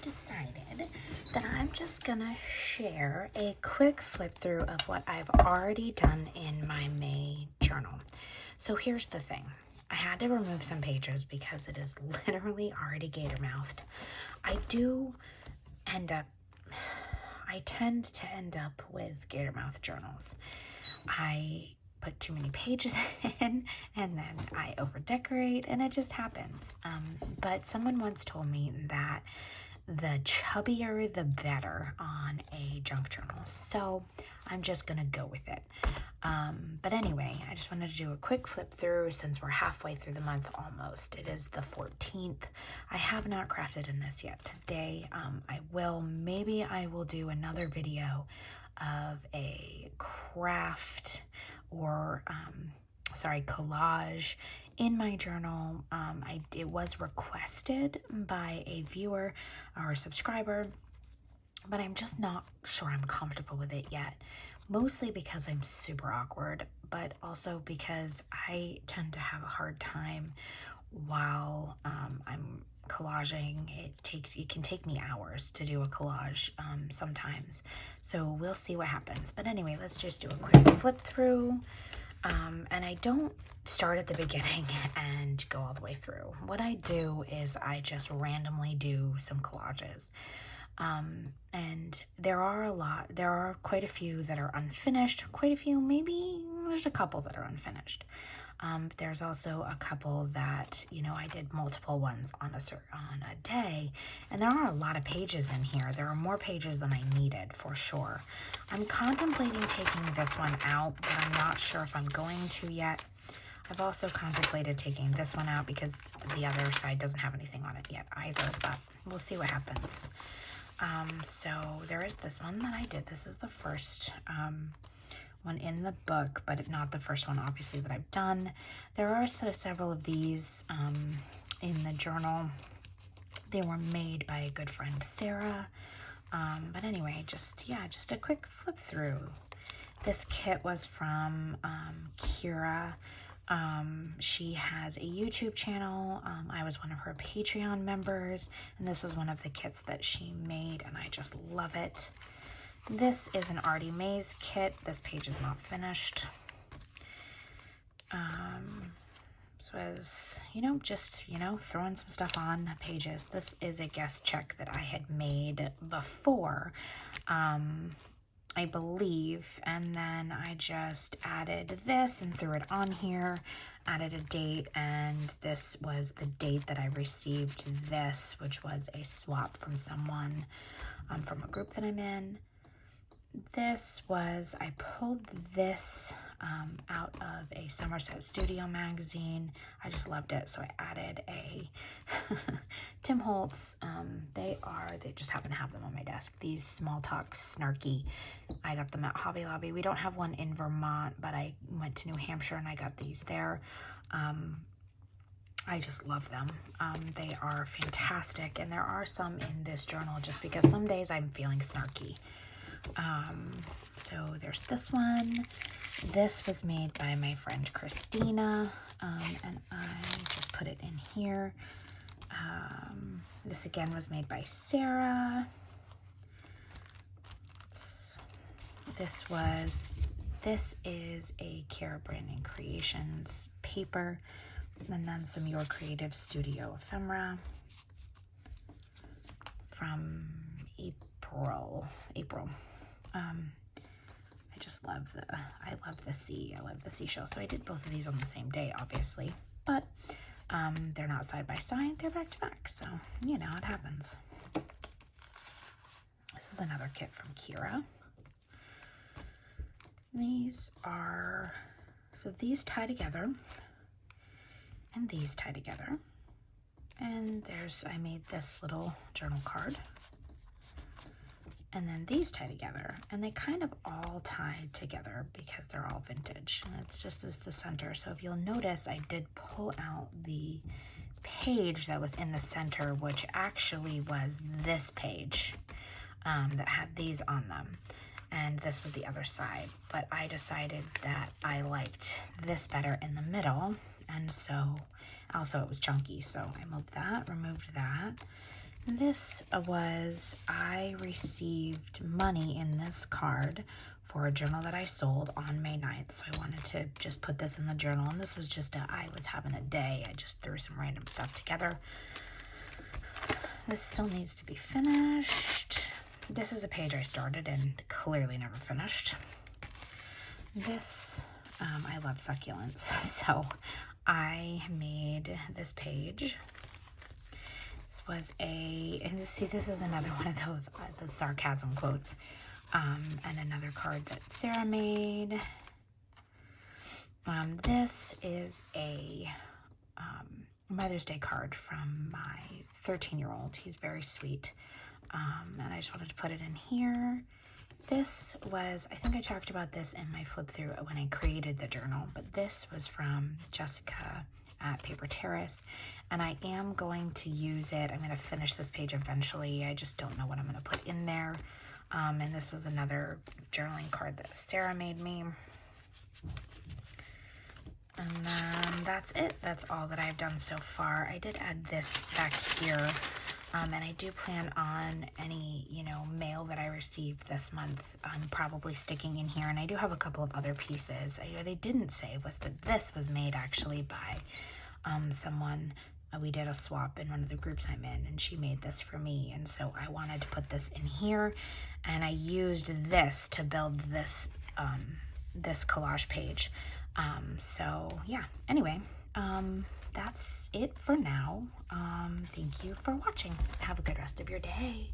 decided that I'm just gonna share a quick flip through of what I've already done in my May journal. So here's the thing. I had to remove some pages because it is literally already gator mouthed. I tend to end up with gator mouth journals. I put too many pages in and then I over decorate and it just happens. But someone once told me that the chubbier the better on a junk journal, so I'm just gonna go with it. But anyway, I just wanted to do a quick flip through since we're halfway through the month almost. It is the 14th. I have not crafted in this yet. Today maybe I will do another video of a craft or collage in my journal. It was requested by a viewer or a subscriber, but I'm just not sure I'm comfortable with it yet. Mostly because I'm super awkward, but also because I tend to have a hard time while I'm collaging. It can take me hours to do a collage sometimes. So we'll see what happens. But anyway, let's just do a quick flip through. And I don't start at the beginning and go all the way through. What I do is I just randomly do some collages. And there are quite a few that are unfinished, maybe there's a couple that are unfinished. There's also a couple that, I did multiple ones on a day, and there are a lot of pages in here. There are more pages than I needed for sure. I'm contemplating taking this one out, but I'm not sure if I'm going to yet. I've also contemplated taking this one out because the other side doesn't have anything on it yet either, but we'll see what happens. So there is this one that I did. This is the first one in the book, but not the first one, obviously, that I've done. There are several of these in the journal. They were made by a good friend, Sarah. But anyway, just a quick flip through. This kit was from Kira. She has a YouTube channel. I was one of her Patreon members, and this was one of the kits that she made, and I just love it. This is an Artie Mays kit. This page is not finished. So as just throwing some stuff on pages. This is a guest check that I had made before, I believe, and then I just added this and threw it on here, added a date, and this was the date that I received this, which was a swap from someone from a group that I'm in. I pulled this out of a Somerset Studio magazine. I just loved it, so I added a Tim Holtz. They just happen to have them on my desk. These Small Talk Snarky. I got them at Hobby Lobby. We don't have one in Vermont, but I went to New Hampshire and I got these there. I just love them. They are fantastic, and there are some in this journal just because some days I'm feeling snarky. So there's this one. This was made by my friend Christina, and I just put it in here. This again was made by Sarah. This is a Kara Brandon Creations paper, and then some Your Creative Studio ephemera from April. I love the sea. I love the seashell. So I did both of these on the same day, obviously, but they're not side by side. They're back to back. So, it happens. This is another kit from Kira. These tie together, and these tie together. And I made this little journal card. And then these tie together, and they kind of all tie together because they're all vintage. And it's just as the center. So if you'll notice, I did pull out the page that was in the center, which actually was this page that had these on them. And this was the other side. But I decided that I liked this better in the middle. And so also it was chunky. So I removed that. This was, I received money in this card for a journal that I sold on May 9th. So I wanted to just put this in the journal. And this was just I was having a day. I just threw some random stuff together. This still needs to be finished. This is a page I started and clearly never finished. This, I love succulents. So I made this page. This was and see, this is another one of those, the sarcasm quotes. And another card that Sarah made. This is a Mother's Day card from my 13-year-old. He's very sweet. And I just wanted to put it in here. This was, I think I talked about this in my flip through when I created the journal, but this was from Jessica at Paper Terrace, and I am going to use it. I'm going to finish this page eventually. I just don't know what I'm going to put in there. And this was another journaling card that Sarah made me. And then that's it. That's all that I've done so far. I did add this back here. And I do plan on any, mail that I received this month, probably sticking in here. And I do have a couple of other pieces. What I didn't say was that this was made actually by someone. We did a swap in one of the groups I'm in, and she made this for me. And so I wanted to put this in here, and I used this to build this, this collage page. So yeah, anyway, that's it for now. Thank you for watching. Have a good rest of your day.